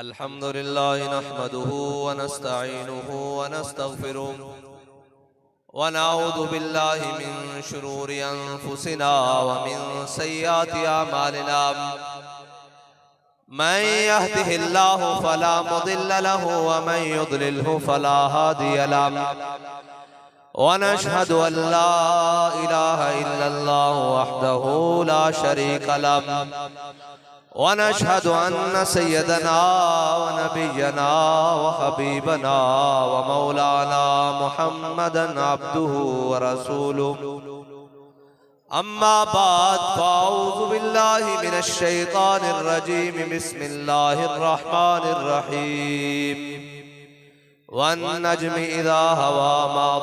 अल्हम्दुलिल्लाह नहमदुहु व नस्तईनुहु व नस्तगफिरुहु व नऊज़ु बिल्लाहि मिन शुरूरि अनफुसिना व मिन सय्यिआति अमालिना। मन यहदिहिल्लाहु फला मुदिल्ल लहु व मन युद्लिल्हु फला हादिय लहु। व नशहदु अल्ला इलाहा इल्लल्लाहु वहदहु ला शरीका लहु व नशहदु अन्न सय्यदना व नबिय्यना व हबीबना व मौलाना मुहम्मदन अब्दुहु व रसूलुहु। अम्मा बाद फ़अऊज़ु बिल्लाहि मिनश शैतानिर रजीम। बिस्मिल्लाहिर रहमानिर रहीम। वन नज्मि इज़ा हवा मा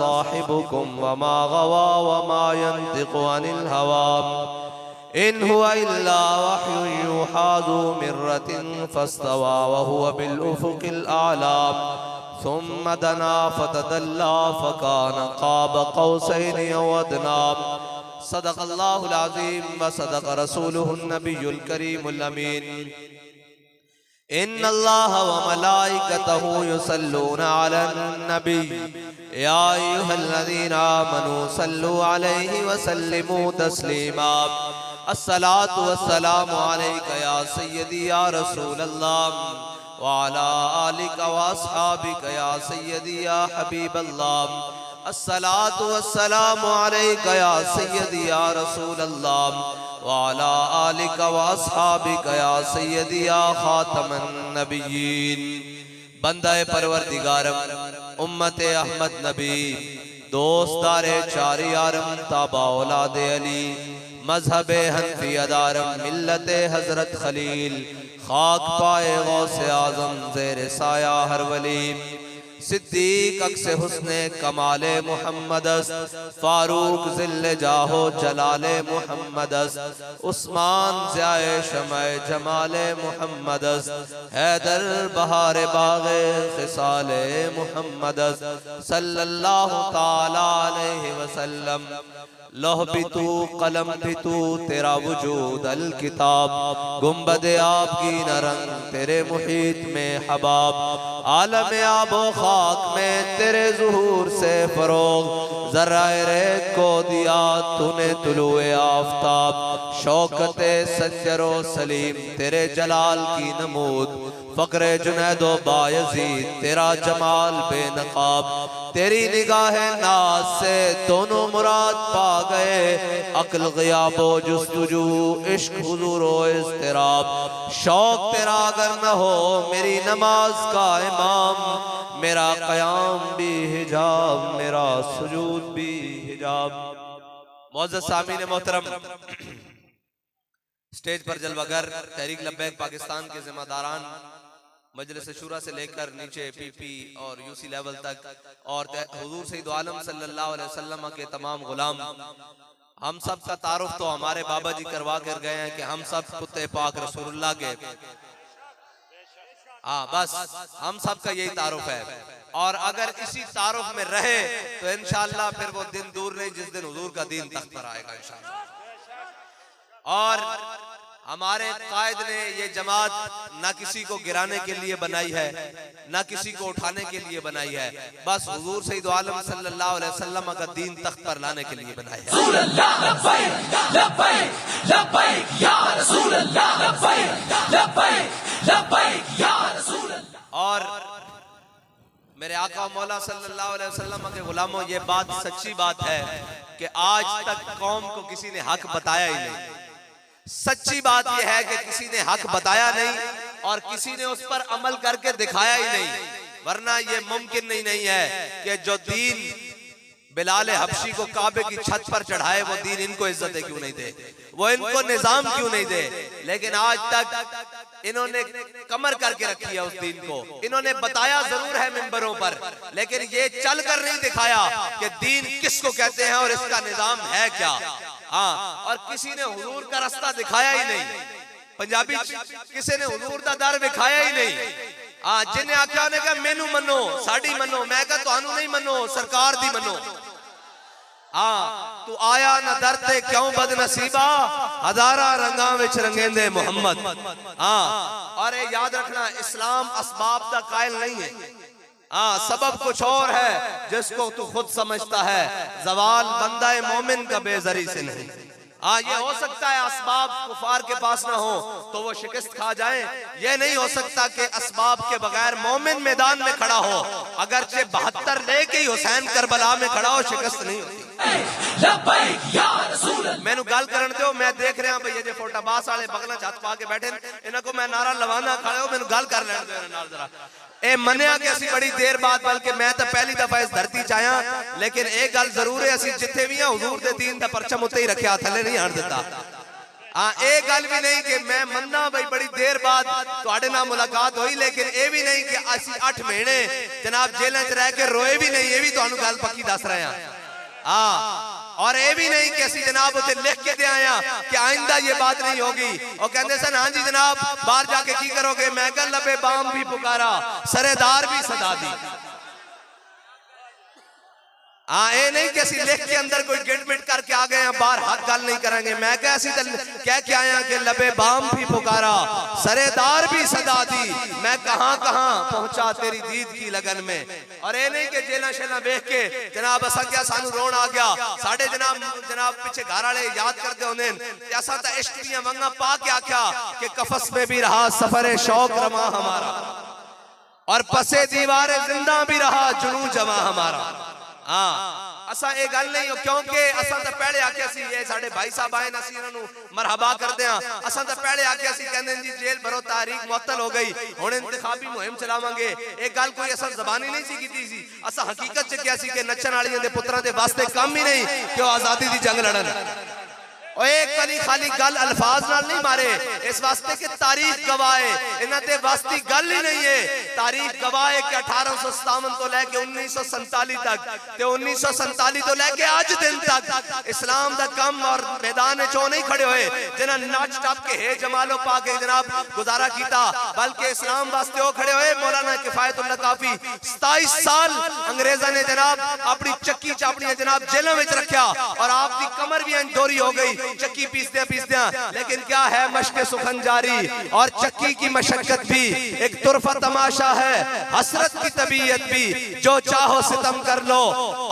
साहिबुकुम व मा गवा व मा यंतिक़ु अनिल हवा इन हुवा इल्ला वह्युन यूहा ज़ू मिर्रतिन फस्तवा व हुवा बिल उफ़ुक़िल आला सुम्मा दना फ़तदल्ला फ़कान क़ाब क़ौसैनि अव अदना। सदक़ल्लाहुल अज़ीम व सदक़ रसूलुहुन नबियुल करीमुल अमीन। इन्नल्लाह व मलाइकतहु युसल्लूना अलन नबी या अय्युहल्लज़ीना आमनू सल्लु अलैहि व सल्लिमू तस्लीमा। अस्सलातु वस्सलामु अलैका या सय्यदी या रसूलल्लाह व अला आलिका व अस्हाबिका या सय्यदी या हबीबल्लाह। अस्सलातु वस्सलामु अलैका या सय्यदी या रसूलल्लाह व अला आलिका व अस्हाबिका या सय्यदी या खातमन नबिय्यीन। बंदाए परवरदिगारम उम्मते अहमद नबी दोस्तारे चारी यारम ताबा औलादे अली मजहबे हनफी अदारम मिल्लते हजरत खलील खाक पाए गौसे आजम ज़ेर साया हर वली सिद्दीक अक्स हुस्ने कमाले मुहम्मदस फारूक ज़िल्ले जाहो जलाले मुहम्मदस उस्मान ज़ियाए शमाए जमाले मुहम्मदस हैदर बहारे बागे खिसाले मुहम्मदस सल्लल्लाहु ताला अलैहि वसल्लम। लौह भी तू कलम भी तू तेरा वजूद अल किताब गुंबदे आपकी नरंग तेरे मुहीत में हबाब आलम आबो खाक में तेरे ज़ुहूर से फरोग ज़र्राए रेत को दिया तूने तुलुए आफ़ताब शौकते संजरो सलीम तेरे जलाल की नमूद फ़क्रे जुनैदो बायज़ीद तेरा जमाल बेनकाब तेरी निगाहे नाज से दोनों मुराद पा गए अक्ल ग़ियाबो जुस्तुजू इश्क हुज़ूरो इज़्तिराब। शौक तेरा अगर न हो मेरी नमाज का इमाम मेरा क़याम भी हिजाब मेरा सुजूद भी हिजाब। मुअज़्ज़ज़ सामीन मोहतरम, स्टेज पर जलवागर तहरीक लब्बैक पाकिस्तान के जिम्मेदारान मजलिस शुरा से लेकर नीचे पीपी और यूसी लेवल तक और हुजूर सैयद आलम सल्लल्लाहु अलैहि वसल्लम के तमाम गुलाम, हम सब का तारुफ तो हमारे बाबा जी करवा कर गए हैं कि हम सब कुत्ते पाक रसूलुल्लाह के, बस हम सब का यही तारुफ है। और अगर इसी तारुफ में रहे तो इंशाअल्लाह फिर वो दिन दूर नहीं जिस दिन हुजूर का दीन तख्त पर आएगा इंशाअल्लाह। और हमारे कायद ने ये जमात ना किसी को गिराने के लिए बनाई है ना किसी को उठाने के लिए बनाई है, बस हुजूर सैयद आलम सल्लल्लाहु अलैहि वसल्लम का दीन तख्त पर लाने के लिए बनाई है। और मेरे आका मौला सल्लल्लाहु अलैहि वसल्लम के गुलामों, ये बात सच्ची बात है कि आज तक कौम को किसी ने हक बताया ही नहीं। सच्ची बात यह है कि किसी ने हक बताया नहीं और किसी ने उस पर अमल करके दिखाया ही नहीं, वरना ये मुमकिन नहीं है कि जो दीन बिलाल हबशी को काबे की छत पर चढ़ाए वो दीन इनको इज्जत क्यों नहीं दे, वो इनको निजाम क्यों नहीं दे। लेकिन आज तक इन्होंने कमर करके रखी है उस दीन को। इन्होंने बताया जरूर है मिंबरों पर, लेकिन ये चल कर नहीं दिखाया कि दीन किसको कहते हैं और इसका निजाम है क्या। और किसी ने हुजूर का रास्ता दिखाया ही नहीं। पंजाबी किसी ने हुजूर का दर दिखाया ही नहीं। जिन्हें आख्या उन्हें कहा मैनू मनो साड़ी मनो, मैं कहा तुहानू नहीं मनो सरकार दी मनो। तू आया न दरते क्यों बदनसीबा, हजारा रंगा विच रंगेंदे मोहम्मद। और याद रखना, इस्लाम असबाब का कायल नहीं है। सबब कुछ और है जिसको तू खुद समझता है। जवाल बंदा मोमिन का बेजरी से नहीं। ये हो सकता है असबाब कुफार के पास ना हो तो वो शिकस्त खा जाए। ये नहीं हो सकता कि असबाब के बगैर मोमिन मैदान में खड़ा हो, अगरचे 72 लेके ही हुसैन करबला में खड़ा हो, शिकस्त नहीं होती। मैनू गल करन दो, मैं देख रहा भाई ये फोटाबास वाले बगला छत पा के बैठे, इन्हां को मैं नारा लवाना खड़े हो, मैनू गल कर लैण दो नाल जरा। ए मनिया कि असी बड़ी देर बाद, बल्कि मैं तो पहली दफा इस धरती च आया, लेकिन एक गल जरूर है, असी जिथे भी हुजूर दे दीन दा परचम उत्ते ही रखिया, थले नहीं आण दिता। एक गल भी नहीं कि मैं मन्ना भाई बड़ी देर बाद तुहाडे नाल मुलाकात हुई, लेकिन ये भी नहीं कि असी 8 महीने जनाब जेलों च रह के रोए भी नहीं, ये भी तुहानू गल पक्की दस रहे हैं। और ये भी नहीं कि असी जनाब उसे लिख के दे आया कि आइंदा ये बात नहीं होगी। और कहते सन हाँ जी जनाब बाहर जाके की करोगे, मैं कल लबे बाम भी पुकारा, सरेदार भी सदा दी। ये नहीं कि असी लिख के अंदर कोई गिट मिट करके आ गए हैं, बाहर हक गल नहीं करेंगे। मैं कह के आया कि लबे बाम भी पुकारा, सरेदार भी सदा दी, मैं कहां कहां पहुंचा तेरी दीद की लगन में। और ये नहीं कि जेला शेला देख के जनाब असा क्या सानू रोन आ गया, साडे जनाब पीछे घर वाले याद करते होंगे, असा तो इश्क दियां वंगा पा के आख्या कि कफस में भी रहा सफरे शौक रमा हमारा, और पसे दीवारे जिंदा भी रहा जुनू जमा हमारा। असा ये गल नहीं, क्योंकि असा तो पहले आख्या सी ये साडे भाई साहब आए ना, असी इन्हां नू मरहबा करदे हां। असा तो पहले आख्या सी कहंदे जी जेल भरो तारीख मुअत्तल हो गई, हुण इंतखाबी मुहिम चलावांगे। एक गल कोई असा जबानी नहीं सी कीती सी, असा हकीकत च किया सी कि नचण वालियां दे पुत्रां दे वास्ते काम ही नहीं कि वो आजादी दी जंग लड़न। और एक कली खाली गल अल्फाज नाल नहीं मारे, इस वास्ते कि तारीख गवाए, इन्हां ते वास्ती गल ही नहीं है। तारीख गवाए कि 1857 तो लेके 1947 तक, ते 1947 तो लेके आज दिन तक इस्लाम दा कम और मैदान चो नहीं खड़े हुए जिन्हां नाच टप के हे जमालो पा के जनाब गुजारा किया, बल्कि इस्लाम वास्ते वो खड़े हुए। मौलाना किफायतुल्लाह काफी 27 साल अंग्रेजा ने जनाब अपनी चक्की च अपनी जनाब जेलों में रखा, और आपकी कमर भी दोरी हो गई चक्की पीसदे, लेकिन क्या है मशक़े सुखन जारी, और चक्की की मशक्कत भी एक तुरफा तमाशा है, हसरत की तबीयत भी, जो चाहो सितम कर लो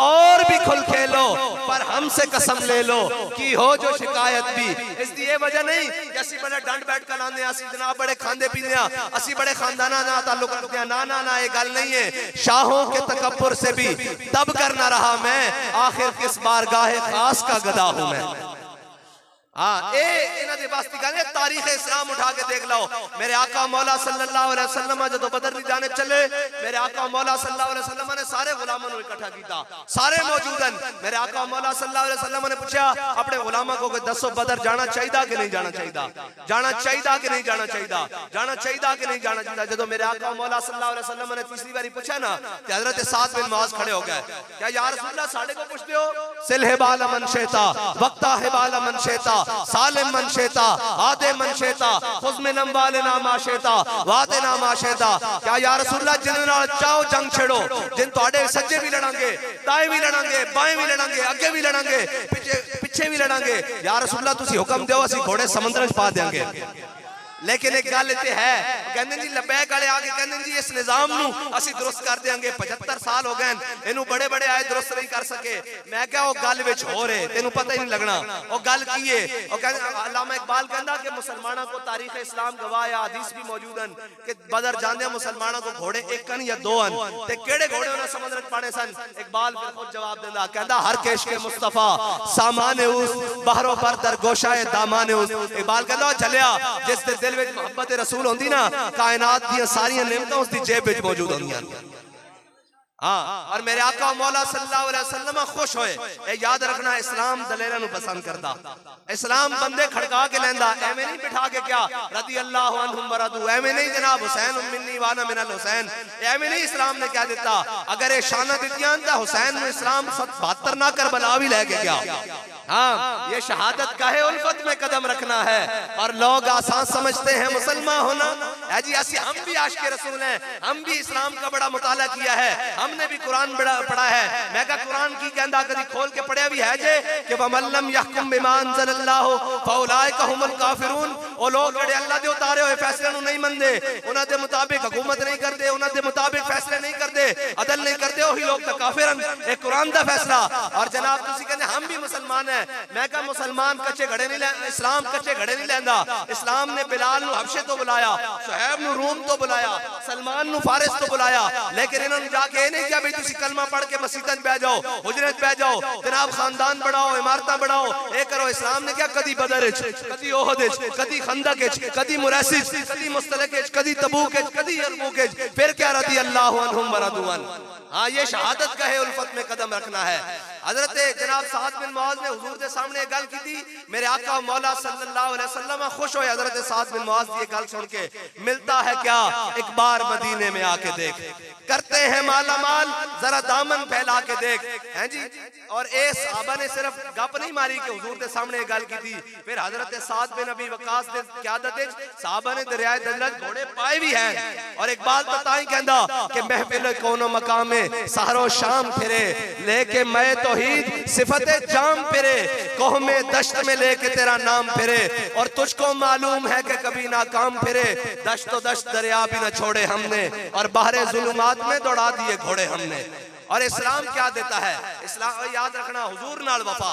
और भी खुल खेलो, पर हमसे कसम ले लो कि हो जो शिकायत भी। इसलिए वजह नहीं कि असी बड़े डंड बैठ कर लाने, असी जनाब बड़े खांदे पीने, असी बड़े खानदाना ना ताल्लुक रखते हैं, ना ना ना ये गल नहीं है। शाहों के तकब्बुर से भी तब कर ना रहा मैं, आखिर किस बारगाहे खास का गदा हूं मैं। तारीख इस्लाम उठा के देख लो, मेरे आका मौला सल्लल्लाहु अलैहि वसल्लम जो बदर नहीं जाने चले, मेरे आका मौला सल्लल्लाहु अलैहि वसल्लम ने सारे गुलामों को इकट्ठा किया, सारे मौजूदन। मेरे आका मौला सल्लल्लाहु अलैहि वसल्लम ने पूछा अपने गुलामों को, दसो बदर जाना चाहिए कि नहीं जाना चाहिए, जाना चाहिए कि नहीं जाना चाहिए, जाना चाहिए कि नहीं जाना चाहिए। जो मेरे आका मौला सल्लल्लाहु अलैहि वसल्लम ने तीसरी बारी पूछा ना, हजरत साद बिन मुआज खड़े हो गए, क्या या रसूल अल्लाह साडे को पूछते हो, सिल हिबाल मन शेता वक्ता हिबाल मन शेता सालिम मन शेता आदे मन शेता खुद में नंबाले ना माशेता वादे ना माशेता। क्या या रसूल अल्लाह जिन नाल चाहो जंग छेड़ो, जिन तुहाडे सज्जे भी लड़ांगे, दाएं भी लड़ांगे, बाएं भी लड़ांगे, अगे भी लड़ांगे, पीछे भी लड़ांगे। या रसूल अल्लाह तुसी हुक्म दो, असी घोड़े समुद्र च पा देंगे। लेकिन एक गल इत्थे है, कहंदे जी लबैक वाले आके कहंदे जी इस निजाम नू असी दुरुस्त कर देंगे, 75 साल हो गए इनू बड़े बड़े आए दुरुस्त नहीं कर सके। मैं क्या वो गल विच हो रहे तेनू पता ही नहीं लगना वो गल की है। और कहंदे अल्लामा इकबाल कहंदा कि मुसलमानों को तारीख इस्लाम गवाह या हदीस भी मौजूदन कि बदर जांदे मुसलमानों को घोड़े एक या दो ते केड़े घोड़े उन्हें समुद्र च पाने सन। इकबाल फिर खुद जवाब देंदा, कहंदा हर केश के मुस्तफा सामाने उस बहरों पर दरगोशाए दामाने उस। इकबाल कहंदा चलिया जिस दे दिल विच मोहब्बत रसूल होंदी ना, कायनात दी सारियां नेमतां उसदी जेब विच मौजूद होंदियां। और मेरे आका मौला सल्लल्लाहु अलैहि वसल्लम खुश होए। ए याद रखना इस्लाम दलेरां नू पसंद करदा, इस्लाम बंदे खड़का के लैंदा, एवें नहीं बिठा के क्या रदी अल्लाहु अन्हुम वरदू, एवें नहीं जनाब हुसैन मिन्नी वाना मिनल हुसैन, एवें नहीं इस्लाम ने क्या दिता। अगर ये शाना दित्तियां तां हुसैन नू इस्लाम 72 ना करबला भी लेके गया। हाँ, ये शहादत काहे उल्फत में कदम रखना है। और लोग आसान समझते हैं मुसलमान होना, जी ऐसी हम भी आशिक़ रसूल हैं, हम भी इस्लाम का बड़ा मुताला किया है, हमने भी कुरान बड़ा पढ़ा है। मैं कहा कुरान की कहंदा कभी खोल के पढ़िया भी है जे कि वमल्लम यहकुम बिमा अंज़लल्लाहु फउलाइका हुमुल काफिरून। ओ लोग जेड़े अल्लाह दे उतारे हुए फैसले नु नहीं मनदे, उन्हां दे मुताबिक हुकूमत नहीं करते, उन्हां दे मुताबिक फैसले नहीं करते, अदल नहीं करते, वही लोग तो काफिर हैं। एक कुरान दा फैसला। और जनाब तुसी कहंदे हम भी मुसलमान हैं, मैं कहा मुसलमान कच्चे घड़े नहीं ले, इस्लाम कच्चे घड़े नहीं लेंदा। इस्लाम ने बिलाल नु हबशे तो बुलाया, सुहैब नु रूम तो बुलाया, सलमान नु फारिस तो बुलाया, लेकिन इन्होंने जाके ये नहीं किया भाई तुसी कलमा पढ़ के मस्जिद बह जाओ, हुजरत बह जाओ, जनाब खानदान बढ़ाओ, इमारत बढ़ाओ, ये करो। इस्लाम ने क्या कदी बदर कदी ओहद कदी खंदक कदी मुरैसिस कदी मुस्तलक कदी तबूक कदी यरमुक, फिर क्या रदी अल्लाहु अन्हुम व रदू अन्हु। हाँ, ये शहादत का है उल्फत में कदम रखना है। हजरत जनाब साद बिन मुआज ने हुजूर के सामने गल की थी, मेरे आका मौला सल्लल्लाहु अलैहि वसल्लम खुश हुए हजरत साद बिन मुआज की गल सुन के। मिलता है क्या, एक बार मदीने में आके देख, करते हैं माला माल, जरा दामन फैला के देख, हैं जी। और ए सहाबा ने सिर्फ गप नहीं मारी कि हुजूर के सामने गल की थी, फिर हजरत साद बिन अबी वक्कास ने क़यादत सहाबा ने दरियाए दजरत घोड़े पाए भी हैं। और एक बात बताई कहंदा कि महफिल कोनो मकाम में सहरो शाम फिरे, लेके मैं तौहीद सिफते जाम फिरे, कोहमे दश्त में लेके तेरा नाम फिरे, और तुझको मालूम है कि कभी नाकाम फिरे, दश्त तो दश्त दरिया भी न छोड़े हमने, और बाहरे जुल्मात में दौड़ा दिए घोड़े हमने। और इस्लाम क्या देता है, इस्लाम याद रखना हुजूर नाल वफा,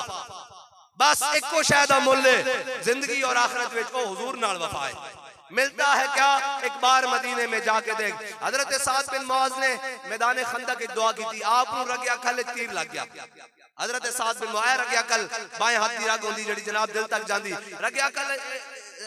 बस एको शायद मुल्ले जिंदगी और आखिरत में ओ हुजूर नाल वफा है। मिलता है क्या, एक बार मदीने में जाके देख। हजरत साद बिन मुआज ने मैदान खंदक एक दुआ की थी, आप रगिया खल तीर लग गया। हजरत साद बिन मुआज रगिया कल बाएं हाथ की रग होंदी जेड़ी जनाब दिल तक जांदी, रगिया कल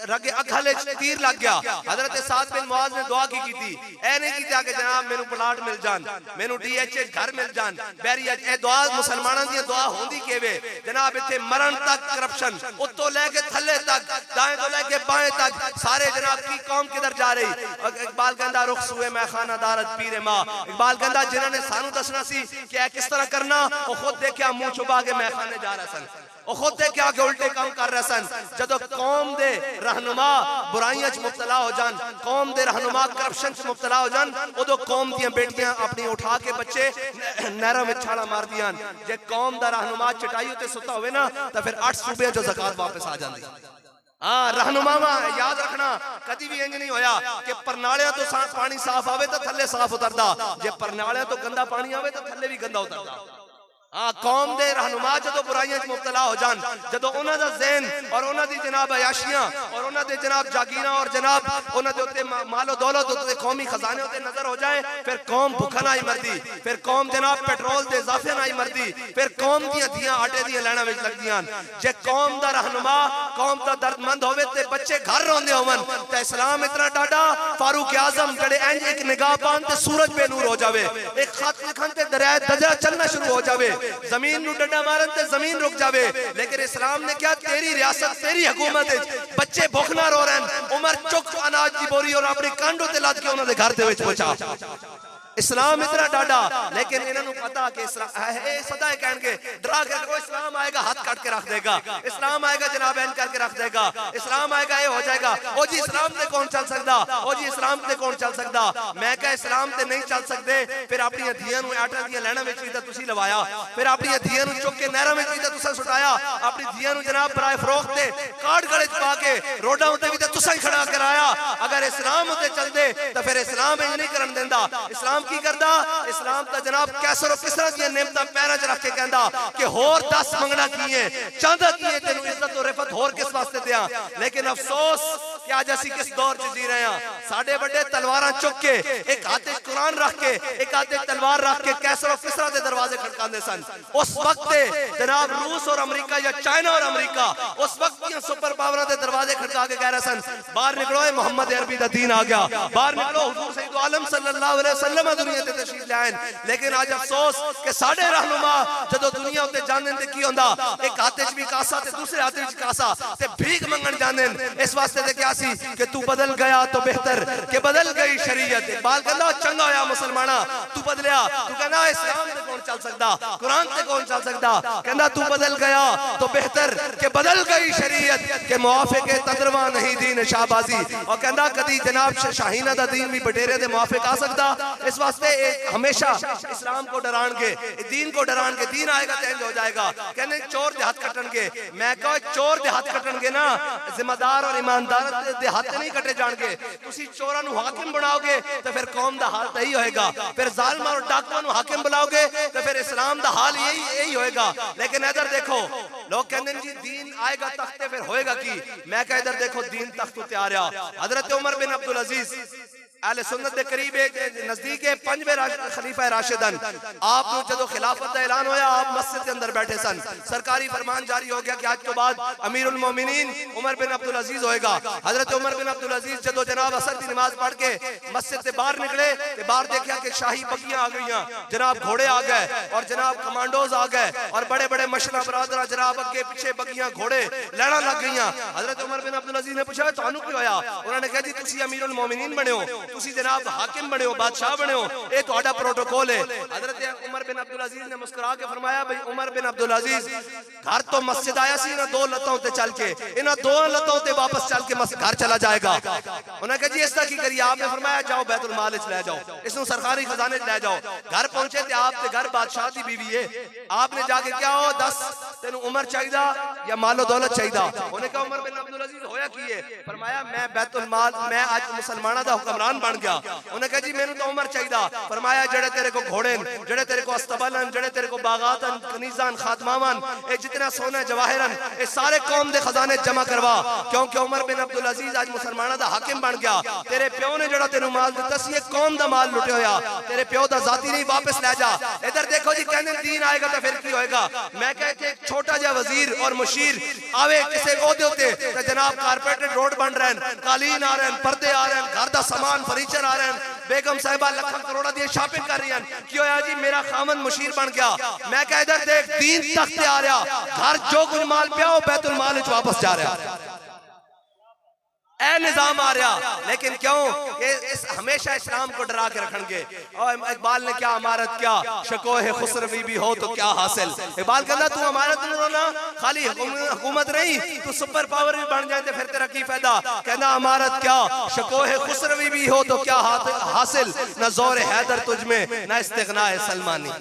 रगे अखल तीर लग गया। हजरत साद बिन मुआज ने दुआ की थी, ऐ नहीं की कि जनाब मेनू प्लाट मिल जान, मेनू डीएचए घर मिल जान, बैरिया ए दुआ मुसलमानों दी दुआ होंदी केवे जनाब, इत्थे मरण तक करप्शन, उत्तों लेके थल्ले तक, दाएं तो लेके बाएं तक, सारे जनाब की कौम किधर जा रही। इकबाल कहंदा रुख सुए मैं खाना दारत पीरे मां, इकबाल कहंदा जिन्होंने सानू दसना सी कि किस तरह करना, वो खुद देखा मुंह छुपा के मैं खाने जा रहा सन, वो खुद देखे आके उल्टे काम कर रहे सन। जदों कौम दे रहनुमा बुराइयां च मुब्तला हो जान, कौम दे रहनुमा करप्शन च मुब्तला हो जान, उदों कौम दियां बेटियां अपनी उठा के बच्चे नहरां विच छाला मार दियां। जे कौम दा रहनुमा चटाई उत्ते सुता होवे ना तो फिर 8 सूबे जो ज़कात वापस आ जांदी। हाँ, रहनुमावा याद रखना कभी भी इंज नहीं होया कि परनालियां तो पानी साफ आवे तो थल्ले साफ उतरदा, जे परनालियां तो गंदा पानी आवे तो थल्ले भी गंदा उतरदा। हाँ, कौम दे रहनुमा जो बुराइयां च मुब्तला हो जान, जो उन्हां दा ज़हन और उन्हां दी जनाब अयाशियां और उन्हां दे जनाब जागीरां और जनाब उन्हां दे उत्ते मालो दौलत उत्ते कौमी खजाने उत्ते नजर हो जाए, फिर कौम भुखा नहीं मरदी, फिर कौम जनाब पेट्रोल दे इजाफे नहीं मरदी, फिर कौम दियां धियां आटे दियां लैना विच लगदियां। जे कौम दा रहनुमा कौम दा दर्दमंद होवे ते बच्चे घर रोंदे होवन ते इस्लाम इतना डाडा फारूक आजम जड़े इंज एक निगाह पान ते सूरज बेनूर हो जावे, एक खत लिखन ते दरिया दजरा चलना शुरू हो जावे, जमीन नु डंडा मारन ते जमीन रुक जावे। लेकिन इस्लाम ने क्या, तेरी रियासत तेरी हुकूमत बच्चे भुख ना रो रहे, उमर चुक अनाज की बोरी और अपनी कांडो ते लाद के उन्हां दे घर दे विच पहुंचा। इस्लाम इतना डाडा, लेकिन इन्होंने पता कि सदा कहेंगे डरा के रखो, इस्लाम आएगा हाथ काट के रख देगा, इस्लाम आएगा जनाब एन करके रख देगा, इस्लाम आएगा ये हो जाएगा। ओ जी इस्लाम से कौन चल सकता, ओ जी इस्लाम से कौन चल सकता। मैं कहा इस्लाम से नहीं चल सकते, फिर अपनी धियां नूं आटा दियां लैना विच भी तां तुसीं लवाया, फिर अपनी धियां नूं चुक के नहरां विच भी तां तुसीं सुटाया, अपनी धियां नूं जनाब बराए फरोख्त ते काट गले च पा के रोडां उत्ते भी तां तुसीं खड़ा कराया। अगर इस्लाम उत्ते चलदे तां फिर इस्लाम इंज नहीं करन देंदा। इस्लाम की करदा, इस्लाम ता जनाब कैसर और किसरा दी नेमतां पैरां च रख के कहंदा कि होर 10 मंगना की है, चाहदा की है, तेनू इज्जत और रिफत होर किस वास्ते दियां। लेकिन अफसोस कि आज असी किस दौर च जी रहे हैं, साडे बड़े तलवारां चुक के एक हाथ च कुरान रख के एक हाथ च तलवार रख के कैसर और किसरा दे दरवाजे खटकांदे सन। उस वक्त जनाब रूस और अमेरिका या चाइना और अमेरिका उस वक्त दी सुपर पावरां दे दरवाजे खटका के कह रहे सन, बाहर निकलो, मोहम्मद अरबी दा दीन आ गया, बाहर निकलो, हुजूर सैयद आलम सल्लल्लाहु अलैहि वसल्लम दुनिया ते तशरीफ लाएन। लेकिन आज अफसोस कि साडे रहनुमा जदों दुनिया उत्ते जांदे ते की हुंदा, एक हाथ च भी कासा ते दूसरे हाथ च कासा ते भीख मंगण जांदे। इस वास्ते ते कि सी कि तू बदल गया तो बेहतर कि बदल गई शरीयत। इकबाल कहना चंगा होया मुसलमाना तू बदलिया, तू कहना इस्लाम ते कौन चल सकदा, कुरान ते कौन चल सकदा, कहना तू बदल गया तो बेहतर कि बदल गई शरीयत के मुआफिक तदरवा नहीं दीन शाहबाजी। और कहना कदी जनाब शाहीना दा दीन भी बटेरे दे मुआफिक आ सकदा। इस वास्ते हमेशा इस्लाम को डरानगे, दीन को डरानगे, दीन आएगा चेंज हो जाएगा। कहने चोर दे हाथ कटणगे, मैं कहो चोर दे हाथ कटणगे ना, जिम्मेदार और ईमानदार दे हाथ नहीं कटे जाणगे। तुसी चोरां नूं हाकिम बनाओगे तो फिर कौम दा हाल यही होएगा, फिर जालिम और डाकुआं नूं हाकिम बनाओगे तो फिर इस्लाम दा हाल यही होएगा। लेकिन इधर देखो लोग कहते हैं जी दीन आएगा तख्ते फिर होएगा की, मैं कह इधर देखो दीन तख्त ते आ रहा। हजरत उमर बिन अब्दुल अजीज अहले सुन्नत दे करीब एक नजदीक है पंजवें खलीफा राशिदन। आप जो खिलाफत का ऐलान होया आप मस्जिद के अंदर बैठे सन, सरकारी फरमान जारी हो गया कि आज के बाद अमीरुल मोमिनीन उमर बिन अब्दुल अजीज होएगा। हजरत उमर बिन अब्दुल अजीज जदों जनाब असर की नमाज पढ़ के मस्जिद से बाहर निकले तो बाहर देखा कि शाही बगियां आ गई, जनाब घोड़े आ गए और जनाब कमांडोज आ गए और बड़े बड़े मशला बरादर जनाब अगे पीछे बगियां घोड़े लड़न लग गई। हजरत उमर बिन अब्दुल अजीज ने पूछा तुहानू की होया? उन्होंने कहा जी तुसी अमीरुल मोमिनीन बने हो, तुसी जनाब हाकिम बने हो, बादशाह बने हो, ये तुम्हारा प्रोटोकॉल है। हजरत उमर बिन अब्दुल अजीज ने मुस्कुरा के फरमाया भाई उमर बिन अब्दुल अजीज घर तो मस्जिद आया सी ना दो लतों ते चल के, इन दो लतों ते वापस चल के घर चला जाएगा। उन्होंने कहा जी इस तरह की करिए, आपने फरमाया जाओ बैतुल माल ले जाओ, इसनु सरकारी खजाने ले जाओ। घर पहुंचे थे आप ते घर बादशाह की बीवी है, आपने जाके क्या हो दस तेन उमर चाहिए या मालो दौलत चाहिए? उन्हें कहा उमर बिन अब्दुल अजीज होया की है? फरमाया मैं बैतुल माल मैं आज मुसलमाना दा हुक्मरान बन गया। उन्हें कहा जी मैंने तो उमर चाहिए। फरमाया जड़े तेरे को घोड़े, जड़े तेरे को अस्तबलन, जड़े तेरे को बागातन कनीजान खातमावन, ये जितना सोना जवाहिरन ये सारे कौम दे खजाने जमा करवा, क्योंकि उमर बिन अब्दुल अजीज आज मुसलमाना दा हाकिम बन गया। तेरे प्यो ने जड़ा तेनू माल दिता सी कौम दा माल लुटे होया, तेरे प्यो दा जाती नहीं, वापस ले जा। इधर देखो जी कहने दीन आएगा तो फिर की होएगा। मैं कहते एक छोटा जा वजीर और मुशीर आवे किसी ओहदे उते ते जनाब कारपेटेड रोड बन रहे हैं, कालीन आ रहे हैं, पर्दे आ रहे हैं, घर दा सामान फर्नीचर आ रहे हैं, बेगम साहिबा लखन करोड़ा दी शॉपिंग कर रही हैं, क्यों है जी मेरा खामन मुशीर बन गया। मैं कह इधर देख दीन तख्ते आ रहा, घर जो कुछ माल पिया हो बैतुल माल विच वापस जा रहा, ए निजाम आ रहा। लेकिन क्यों इस हमेशा इस्लाम को डरा के रखेंगे। और इकबाल ने क्या अमारत क्या शकोह खुसरवी भी हो तो क्या हासिल। इकबाल कहना तू अमारत नहीं होना, खाली हुकूमत नहीं तू सुपर पावर भी बन जाए तो फिर तेरा की फायदा। कहना अमारत क्या शकोह खुसरवी भी हो तो क्या हासिल, न जोर हैदर तुझ में न इस्तिगना सलमानी।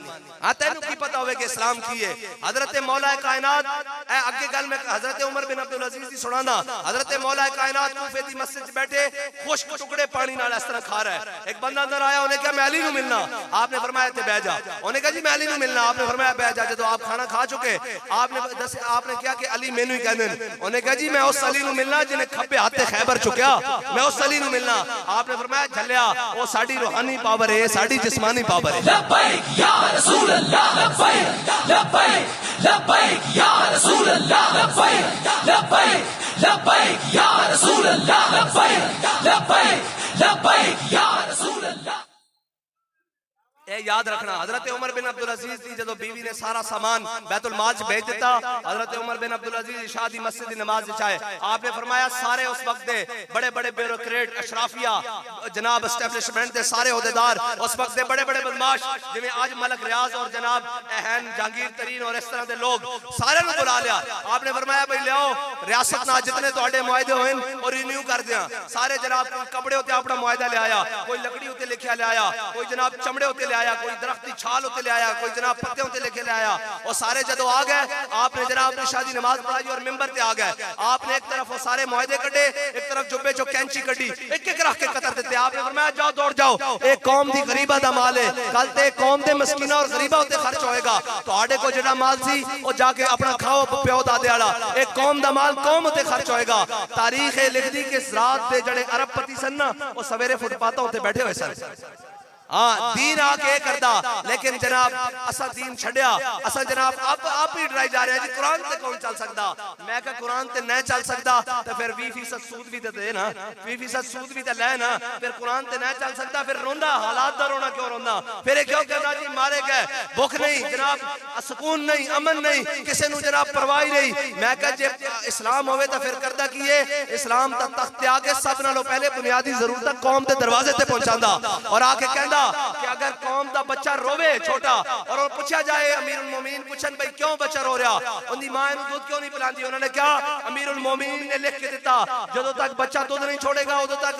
हाँ तेन की पता होवे कि इस्लाम की है। हजरत मौला कायनात अगे गल में हजरत उमर बिन अब्दुल अजीज की सुनाना। हजरत मौला कायनात कूफे दी मस्जिद बैठे खुश्क टुकड़े पानी नाल इस तरह खा रहा है। एक बंदा अंदर आया, उन्हें कहा मैं अली नू मिलना, आपने फरमाया ते बैठ जा। उन्हें कहा जी मैं अली नू मिलना, आपने फरमाया बैठ जा। जब आप खाना खा चुके आपने क्या कि अली मैनू ही कहंदे ने। उन्हें कहा जी मैं उस अली नू मिलना जिन्हें खब्बे हाथे खैबर चुकया, मैं उस अली नू मिलना। आपने फरमाया झल्लिया वो साडी रूहानी पावर है, साडी जिस्मानी पावर है। लब्बैक या रसूल अल्लाह, लब्बैक लब्बैक लब्बैक या रसूल अल्लाह, लब्बैक लब्बैक लब्बैक या रसूल अल्लाह, लब्बैक लब्बैक लब्बैक या रसूल अल्लाह। ए याद रखना हजरत उमर बिन अब्दुल अजीज की जब बीवी ने सारा सामान बैतुल माल च भेज दिता, हजरत उमर बिन अब्दुल अजीज इशा दी मस्जिद दी नमाज विचाए। आपने फरमाया सारे उस वक्त दे बड़े बड़े ब्यूरोक्रेट अशराफिया जनाब एस्टैब्लिशमेंट दे सारे ओहदेदार उस वक्त दे बड़े बड़े बदमाश जिवें आज मलक रियाज और जनाब अहन जहांगीर तरीन और इस तरह के लोग सारे नु बुला लिया। आपने फरमाया भाई लियाओ रियासत ना जितने तुहाडे मुआहदे होए और रिन्यू कर दिया। सारे जनाब कपड़े उत्ते अपना मुआहदा ले आया, कोई लकड़ी उत्ते लिखिया ले आया, कोई जनाब चमड़े उत्ते आया, कोई दरख्त की छाल उते ले आया, कोई जनाब पत्ते उते लेके ले आया। और सारे जदों आ गए आपने जनाब अपनी शादी नमाज पढ़ाई और मिंबर पे आ गए। आपने एक तरफ वो सारे मुआहदे कटे, एक तरफ जुब्बे चो कैंची कटी, एक एक रख के कतर देते। आपने फरमाया जाओ दौड़ जाओ, एक कौम दी गरीबा दा माल है, कल ते कौम दे मस्कीना और गरीबा उते खर्च होएगा। तुहाडे को जेड़ा माल सी ओ जाके अपना खाओ प्यो दादे वाला, एक कौम दा माल कौम उते खर्च होएगा। तारीख लिख दी कि इस रात दे जड़े अरबपति सन ना वो सवेरे फुटपाथों उते बैठे हुए सन। हाँ दीन आके करदा लेकिन जनाब असा दीन छड़िया असा जनाब आप ही डराई जा रहे हैं जी कुरान ते कौन चल सकदा। मैं कहा कुरान ते नहीं चल सकदा तो फिर 20% सूद भी तो दे ना, 20% सूद भी तो ले ना, फिर कुरान ते नहीं चल सकदा फिर रोंदा हालात दा रोना क्यों रोंदा, फिर क्यों कहना जी मारे गए भुख नहीं जनाब सुकून नहीं अमन नहीं किसी नु जनाब परवाह नहीं। मैं कहा जे इस्लाम होवे तो फिर करदा की है इस्लाम दा तख्त ते आके सब नालों पहले बुनियादी जरूरत कौम के दरवाजे ते पहुंचांदा और आके कहंदा कि अगर कौम का बच्चा रोवे छोटा और पूछा जाए अमीरुल मोमिनीन पूछन भाई क्यों बच्चा रो रहा उनकी मां नु दूध क्यों नहीं पिलांदी, उन्होंने कहा अमीरुल मोमिनीन ने लिख के दिता जदों तक बच्चा दूध नहीं छोड़ेगा उदों तक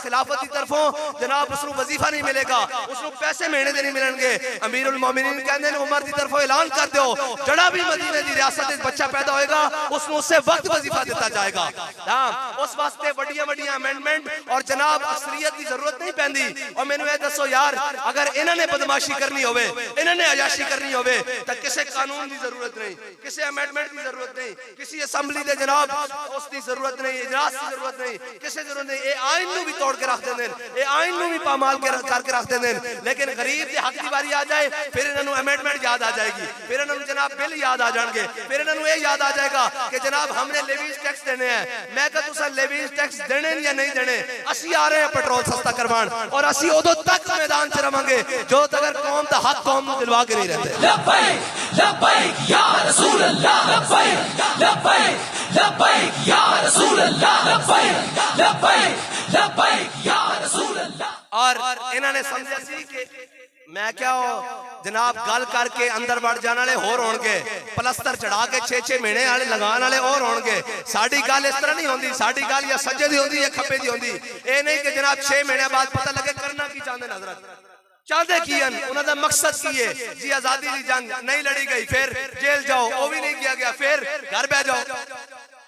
खिलाफत की तरफों जनाब उसनु वजीफा नहीं मिलेगा, उसनु पैसे महीने दे नहीं मिलणगे। अमीरुल मोमिनीन कहंदे ने उमर की तरफों ऐलान कर दो जड़ा भी मदीने की रियासत में बच्चा पैदा होएगा उसनु उससे वक्त वजीफा दिता जाएगा। हां उस वास्ते बड़िया अमेंडमेंट और जनाब अक्सरियत की जरूरत नहीं पैंदी। और मैनू ये दसो यार अगर इन्होंने बदमाशी करनी होवे इन्होंने अयाशी करनी होवे तो किसी कानून की जरूरत नहीं, किसी अमेंडमेंट की जरूरत नहीं, किसी असम्बली दे जनाब उसकी जरूरत नहीं, इजलास की जरूरत नहीं, किसी जरूरत नहीं। ये आइन नू भी तोड़ के रख देंगे, ये आइन नू भी पामाल करके रख देंगे। लेकिन गरीब के हक की बारी आ जाए फिर इन्होंने अमेंडमेंट याद आ जाएगी, फिर इन्होंने जनाब बिल याद आ जाएंगे, फिर इन्होंने ये याद आ जाएगा कि जनाब हमने लेवीज टैक्स देने हैं। मैं कहा तुसा लेवीज टैक्स देने या नहीं देने, असी आ रहे हैं पेट्रोल सस्ता करवान और असी उदों तक मैदान च रवांगे जो अगर कौम का हक कौम दिलवा के नहीं रहते। लब्बैक लब्बैक या रसूल अल्लाह, लब्बैक लब्बैक लब्बैक या रसूल अल्लाह, लब्बैक लब्बैक लब्बैक या रसूल अल्लाह। और इन्होंने समझा सी कि मैं क्या हो जनाब गल करके अंदर बढ़ जाने वाले होर होणगे, पलस्तर चढ़ा के 6-6 महीने वाले लगाने वाले और होणगे। साडी गल इस तरह नहीं होंदी, साडी गल या सज्जे दी होंदी या खब्बे दी होंदी। ये नहीं कि जनाब 6 महीने बाद पता लगे करना की चाहते हजरत चाहते की उन्होंने मकसद की है जी आजादी की जंग नहीं लड़ी गई फिर जेल जाओ वो भी नहीं किया गया फिर घर बह जाओ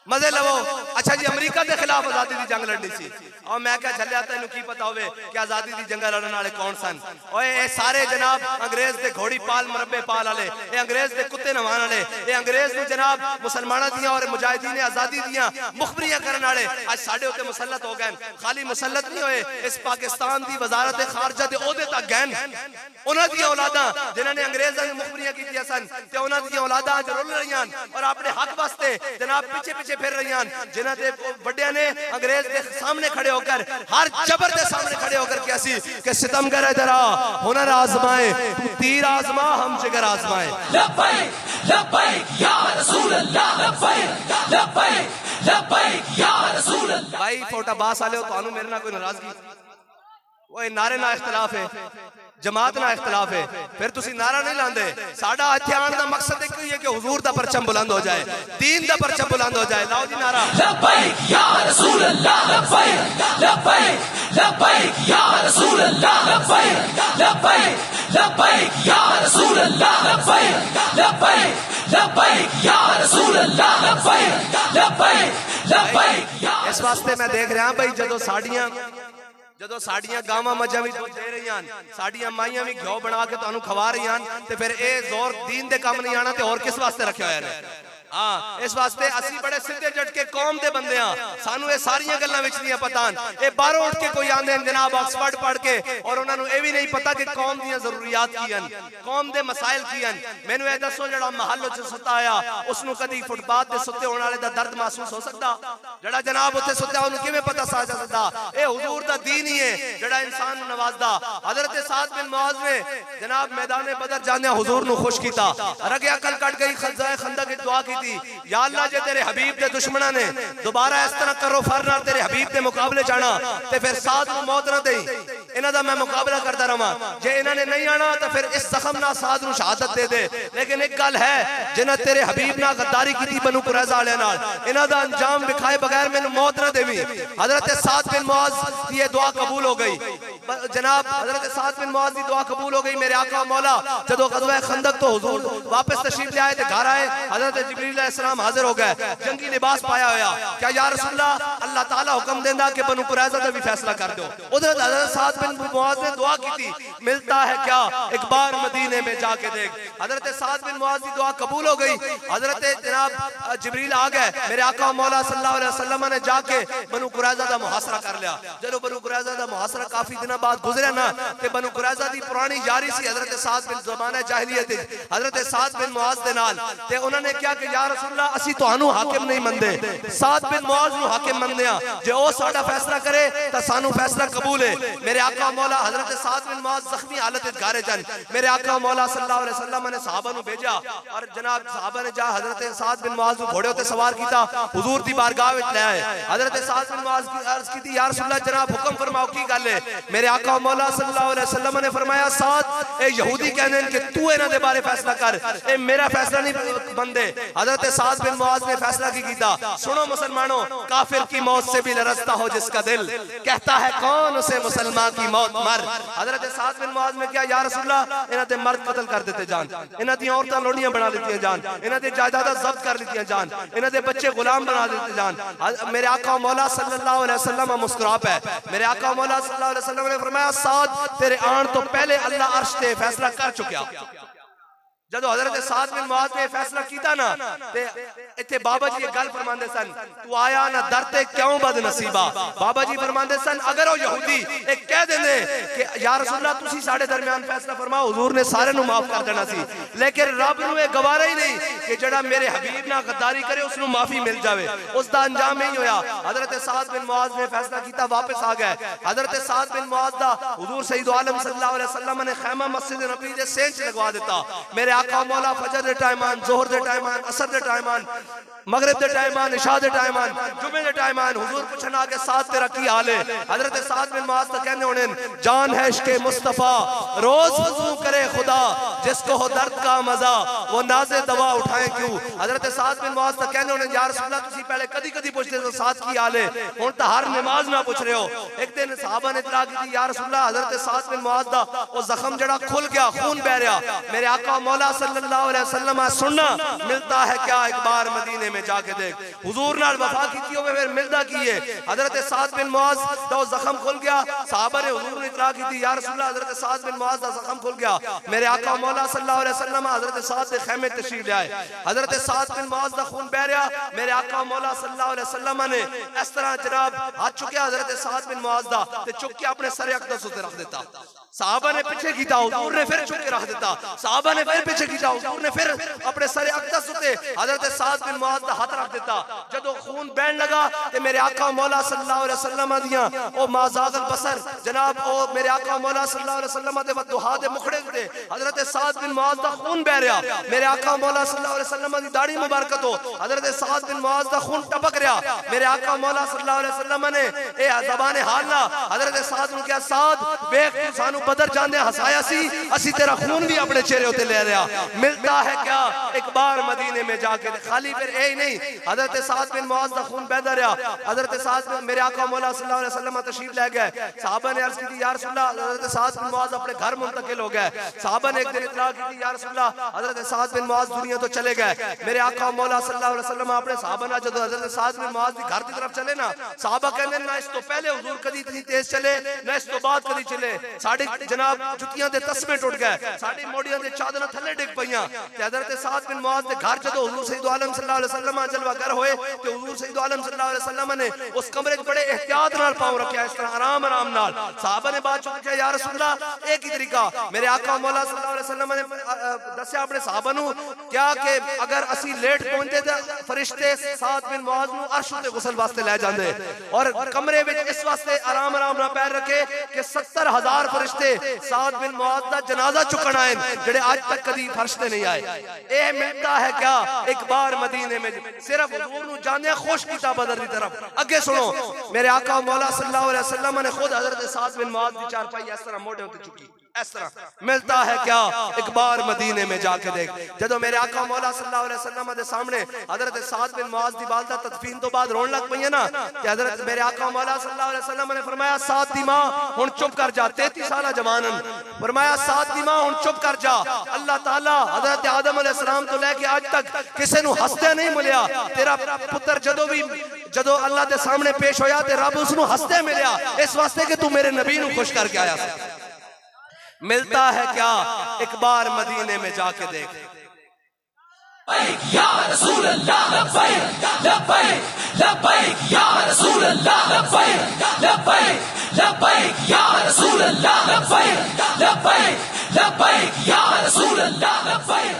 मजे लवो। अच्छा जी अमेरिका के खिलाफ आजादी की जंग लड़नी सी और मैं क्या झलिया तेन की पता होवे कि आजादी की जंग लड़ने वाले कौन सन। और ये सारे जनाब अंग्रेज के घोड़ी पाल मुरब्बे पाल वाले, ये अंग्रेज के कुत्ते नवान वाले, ये अंग्रेज ने जनाब मुसलमानों दियां और मुजाहिदीन आजादी दियां मुखबरियां करने वाले आज साडे उत्ते मुसल्लत हो गए। खाली मुसल्लत नहीं होए इस पाकिस्तान की वजारत खारजा के ओहदे तक गए उन्हां दी औलादां जिन्होंने अंग्रेजां दी मुखबरियां कीतियां सन ते उन्हां दी औलादां अज रुल रहीआं और अपने हक वास्ते जनाब पीछे पीछे फिर रहीआं जिन्हां दे वड्डियां ने अंग्रेज के सामने खड़े होकर हर जबर के सामने खड़े होकर के असी कि सितमगर इधर आ हुनर आजमाए तू तीर आजमा हम जिगर आजमाए। लब्बैक लब्बैक या रसूल अल्लाह, लब्बैक लब्बैक लब्बैक या रसूल अल्लाह। भाई फोटा बास वाले हो तानू मेरे ना कोई नाराजगी वो नारे ना इख्तिलाफ है जमात ना इख्तिलाफ है फिर तुसी नारा नहीं लांदे। साडा इत्थे आने दा मकसद एक ही है कि हुजूर दा परचम बुलंद हो जाए, दीन दा परचम बुलंद हो जाए। लाओ जी नारा लब्बैक या रसूल अल्लाह, लब्बैक लब्बैक लब्बैक या रसूल अल्लाह, लब्बैक लब्बैक लब्बैक या रसूल अल्लाह, लब्बैक लब्बैक लब्बैक या रसूल अल्लाह, लब्बैक लब्बैक लब्बैक या। इस वास्ते मैं देख रहा भाई ਜਦੋਂ ਸਾਡੀਆਂ ਗਾਵਾਂ ਮੱਝਾਂ ਵੀ ਦੁੱਧ ਦੇ ਰਹੀਆਂ ਸਾਡੀਆਂ ਮਾਈਆਂ ਵੀ ਘਿਓ ਬਣਾ ਕੇ ਤੁਹਾਨੂੰ ਖਵਾ ਰਹੀਆਂ ਤੇ ਫਿਰ ਇਹ ਜ਼ੋਰ ਦੀਨ ਦੇ ਕੰਮ ਨਹੀਂ ਆਣਾ ਤੇ ਹੋਰ ਕਿਸ ਵਾਸਤੇ ਰੱਖਿਆ ਹੋਇਆ ਨੇ। हाँ इस वास्ते असी बड़े सीधे जट के कौम दे बंदे हां सानू ये सारियां गल्लां विच नहीं पता। ये बाहरों उठ के कोई आंदे जनाब ऑक्सफर्ड पढ़ के और उन्हां नु ये भी नहीं पता कि कौम दी जरूरियात की हन कौम दे मसाइल की हन। मैनू ये दसो जड़ा महल च सुता आया उसनु कदी फुटपाथ ते सुते होने वाले दा दर्द महसूस हो सकदा? जड़ा जनाब उत्ते सुता उन्हें किवें पता सा सकदा? ये हुजूर दा दीन ही है जड़ा इंसान नु नवाजदा। हजरत साद बिन मुआज ने जनाब मैदान बदर जाने हुजूर नु खुश कीता रगे अकल कट गई खजाए खंदक की दुआ की या अल्लाह जे तेरे हबीब के दुश्मना ने दोबारा इस तरह करो फरना तेरे हबीब के मुकाबले जाना ते फिर साथ में मौत ना देई इन्हां दा मैं मुकाबला करता रहा जे इन्हां ने नहीं आना तो फिर इस जख्म ना साथ नु शहादत दे दे। लेकिन एक गल है जिन्हां तेरे हबीब ना गद्दारी की बनु कुरैज़ा वाले नाल इन्हां दा अंजाम दिखाए बगैर मैनू मौत ना देवी। हजरत साद बिन मुआज की ये दुआ कबूल हो गई जनाब हजरत साद बिन मुआज की दुआ कबूल हो गई। मेरे आका मौला जदों ग़ज़वा खंदक तो हुजूर वापस तशरीफ ले आए थे घर आए हजरत जिब्रील अलैहिस्सलाम हाजिर हो गए जंगी लिबास पाया होया क्या या रसूलल्लाह अल्लाह ताला हुक्म देंदा कि बनु कुरैज़ा दा भी फैसला कर दो। उधर हजरत साद बिन मुआज ने दुआ की थी मिलता है क्या एक बार मदीने में जाके देख। हजरत साद बिन मुआज की दुआ कबूल हो गई। हजरत जनाब जिब्रील आ गए मेरे आका मौला सल्लल्लाहु अलैहि वसल्लम ने जाके बनु कुरैज़ा दा मुहासरा कर लिया। जदों बनु कुरैज़ा दा मुहासरा काफी दिन बाद गुजरे ना ते बनु कुरैज़ा दी पुरानी यारी सी हजरत साद बिन ज़माना जाहिलियत हजरत साद बिन मुआज़ दे नाल ते उन्होंने क्या कि या रसूल अल्लाह असी तुहानू हाकिम नहीं मनदे साद बिन मुआज़ नू हाकिम मनदे आ जे ओ साडा फैसला करे तां सानू फैसला कबूल है। मेरे आका मौला हजरत साद बिन मुआज़ जख्मी हालत विच घरे जन मेरे आका मौला सल्लल्लाहु अलैहि वसल्लम ने सहाबा नू भेजा और जनाब सहाबा ने जा हजरत साद बिन मुआज़ नू घोड़े ते सवार कीता हुजूर दी बारगाह विच ले आए। हजरत साद बिन मुआज़ की अर्ज की या रसूल अल्लाह जनाब हुक्म फरमाओ की गल है। मेरे आका मौला सल्लल्लाहु अलैहि वसल्लम ने फरमाया साद ए यहूदी कहंदे कि तू इन्हां दे बारे फैसला कर ए मेरा फैसला नहीं बनदे। हजरत साद बिन मुआज़ ने फैसला की कीता सुनो मुसलमानों काफिर की मौत से भी लरज़ता हो जिसका दिल कहता है कौन उसे मुसलमान की मौत मर। हजरत साद बिन मुआज़ ने क्या या रसूल अल्लाह इन्हां दे मर्द कत्ल कर देते जान इन्हां दी औरतां लोड़ियां बना लेती जान इन्हां दी जायदादां जब्त कर लेती जान इन्हां दे बच्चे गुलाम बना देते जान। मेरे आका मौला सल्लल्लाहु अलैहि वसल्लम मुस्कुरा पे मेरे आका मौला सल्लल्लाहु अलैहि वसल्लम ने फरमाया साद तेरे आन तो पहले अल्लाह अर्श ते फैसला कर चुका। जदों हजरत साद बिन मुआज़ ने फैसला किया ना ते इत्थे बाबा जी गल फरमांदे सन तू आया ना दर ते क्यों बदनसीबा। बाबा जी फरमांदे सन अगर वो यहूदी एक कह देंदे कि या रसूल अल्लाह तुसी साडे दरमियान फैसला फरमाओ हुजूर ने सारे नु माफ कर देना सी लेकिन रब नु ये गवारा ही नहीं कि जेड़ा मेरे हबीब ना गद्दारी करे उसनु माफी मिल जावे उसदा अंजाम ही होया। हजरत साद बिन मुआज़ ने फैसला किया वापस आ गए। हजरत साद बिन मुआज़ दा हुजूर सैयद आलम सल्लल्लाहु अलैहि वसल्लम ने खैमा मस्जिद नबी दे सेंच लगवा दिता। मेरे आका मौला फजर दे टाइम आन जोहर दे टाइम आन असर दे टाइम आन मगरिब दे टाइम आन इशा दे टाइम आन जुमे दे टाइम आन हुजूर पूछन आ के साथ तेरा की हाल है। हजरत साद बिन मुआज़ तो कहने होने जान है इश्क़े मुस्तफा रोज वज़ू करे खुदा जिसको हो दर्द का मजा वो नाज़े दवा उठाए क्यों। हजरत साद बिन मुआज़ तो कहने होने या रसूल अल्लाह तुसी पहले कदी कदी पूछते तो साथ की हाल है हुण तो हर नमाज ना पूछ रहे हो। एक दिन सहाबा ने इतला की या रसूल अल्लाह हजरत साद बिन मुआज़ दा वो जख्म जड़ा खुल गया खून बह रहा। मेरे आका मौला सल्लल्लाहु अलैहि वसल्लम सुनना मिलता है क्या एक बार मदीने में जाके देख हुजूर नाल वफा की होवे फिर मिलदा की है। हजरत साद बिन मुआज़ दा जख्म खुल गया सहाबा ने हुजूर ने इतला की थी या रसूल अल्लाह हजरत साद बिन मुआज़ दा जख्म खुल गया। मेरे आका मौला सल्लल्लाहु अलैहि वसल्लम हजरत साद के खैमे तशरीफ ले आए। हजरत साद बिन मुआज़ दा खून बह रहा। मेरे आका मौला सल्लल्लाहु अलैहि वसल्लम ने इस तरह जनाब हाथ चुकिया हजरत साद बिन मुआज़ दा ते चुक के अपने सर अक़दस उते रख देता। सहाबा ने पीछे कीता हुजूर ने फिर चुक के रख देता। सहाबा ने फिर पीछे कीता हुजूर ने फिर अपने सर अक़दस उते हजरत साद बिन मुआज़ दा हाथ रख देता। जदों खून बहन लगा ते मेरे आका मौला सल्लल्लाहु अलैहि वसल्लम दियां ओ माज़ागल बसर जनाब ओ मेरे आका मौला सल्लल्लाहु अलैहि वसल्लम दे दुहा दे मुखड़े ते हजरत साद बिन मुआज़ दा खून बह रहा। मेरे आका मौला सल्लल्लाहु अलैहि वसल्लम दी दाढ़ी मुबारकत हो हजरत साद बिन मुआज़ दा खून टपक रहा। मेरे आका मौला सल्लल्लाहु अलैहि वसल्लम ने ए ज़बान हाल ना हजरत साद नु क्या साद देख तू सानू बदर जांदे हसाया सी असी तेरा खून भी अपने चेहरे उते ले रहा मिलता है क्या एक बार मदीने में जाके खाली फिर ए नहीं हजरत साद बिन मुआज़ दा खून बहदा रहा। हजरत साद मेरे आका मौला सल्लल्लाहु अलैहि वसल्लम तशरीफ ले गए। सहाबा ने अर्ज की थी या रसूल अल्लाह हजरत साद बिन मुआज़ अपने घर मुंतकिल हो गए। सहाबा ने एक दिन इतला की थी या रसूल अल्लाह हजरत साद बिन मुआज़ दुनिया तो चले गए। मेरे आका मौला सल्लल्लाहु अलैहि वसल्लम अपने सहाबा ने जब हजरत साद बिन मुआज़ दी घर की तरफ चले ना सहाबा कहंदे ना इस तो पहले हुजूर कदी इतनी तेज चले ना इस तो बाद कदी चले साडी जनाब जुतियां दे तस्मे टुट गए साडी मोड़ियां दे चादरां थल्ले डिग पईयां ते हजरत साद बिन मुआज़ दे घर जदों हुजूर सैयद आलम सल्लल्लाहु अलैहि वसल्लम जलवा कर होए ते हुजूर सैयद आलम सल्लल्लाहु अलैहि वसल्लम ने उस कमरे च बड़े एहतियात नाल पांव रखया इस तरह आराम आराम नाल। सहाबा ने बात चुकी या रसूल अल्लाह एक ही तरीका मेरे आका मौला सल्लल्लाहु अलैहि वसल्लम ने दस्या अपने सहाबा नु क्या कि अगर असी लेट पहुंचते ते फरिश्ते साद बिन मुआज़ नु अर्श ते गुस्ल वास्ते ले जांदे और कमरे विच इस वास्ते आराम आराम नाल पैर रखे कि 70,000 फरिश्ते साद बिन मुआज़ दा जनाजा चुकण आए जेड़े आज तक कदी फरिश्ते नहीं आए। ए मिलता है क्या एक बार मदीने में सिर्फ हुजूर नु जाने खुश कीता बदर दी तरफ। अगे सुनो मेरे आका मौला सल्लल्लाहु अलैहि वसल्लम ने खुद हजरत साद बिन मुआज़ की चारपाई इस तरह मोढ़े उते चुकी इस तरह मिलता है क्या एक बार मदीने में जाके देख। जदों मेरे आका मौला सल्लल्लाहु अलैहि वसल्लम दे सामने हजरत साद बिन मुआज़ दी वालदा तदफीन तो बाद रोन लग पई ना ते हजरत मेरे आका मौला सल्लल्लाहु अलैहि वसल्लम ने फरमाया साद दी मां हुन चुप कर जा 33 साल जवानन फरमाया साद दी मां हुन चुप कर जा। अल्लाह ताला हजरत आदम अलैहि सलाम तो लेके आज तक किसी नु हंसदे नहीं मिलया तेरा पुत्र जदों अल्लाह दे सामने पेश होया ते रब उसनु हंसदे मिलया इस वास्ते कि तू मेरे नबी नु खुश करके आया सी। मिलता है क्या एक बार मदीने में जाके देख। या रसूल अल्लाह लब्बैक लब्बैक लब्बैक या रसूल अल्लाह लब्बैक लब्बैक लब्बैक या रसूल अल्लाह लब्बैक लब्बैक लब्बैक या रसूल अल्लाह लब्बैक।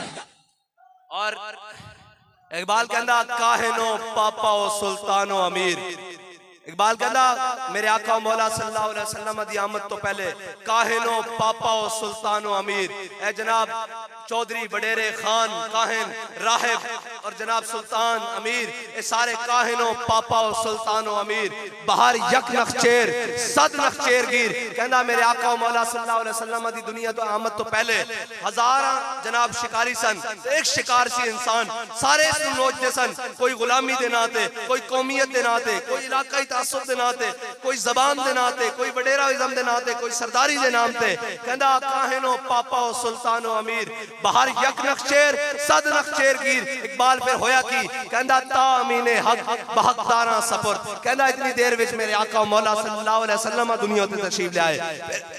और इकबाल कहना काहिनो पापा ओ सुल्तानो अमीर। इकबाल कहना मेरे आका मौला सल्लल्लाहु अलैहि वसल्लम दी आमद तो पहले काहिनो पापा ओ सुल्तानो अमीर, ए जनाब चौधरी वडेरे खान काहिन राहिब और जनाब सुल्तान अमीर, ये सारे काहिनो पापा और सुल्तानो अमीर बाहर यक नखचेर सद नखचेर गिर। कहना मेरे आका मौला सल्लल्लाहु अलैहि वसल्लम दी दुनिया तो आमद तो पहले हजारा जनाब शिकारी सन, एक शिकार सी इंसान सारे इसनु नोचते सन, कोई गुलामी दे नाते, कोई कौमियत दे नाते, कोई इलाकाई तासुब दे नाते, कोई जबान दे नाते, कोई वडेरा इज़म दे नाते, कोई सरदारी दे नाम ते। कहना काहिनो पापा और सुल्तानो अमीर बाहर यक नखचेर सद नखचेर गिर। इकबाल फिर होया की कहंदा तामीने हक बहकदारा सपुर्द। कहंदा इतनी देर विच मेरे आका मौला सल्लल्लाहु अलैहि वसल्लम दुनिया ते तशरीफ ले आए,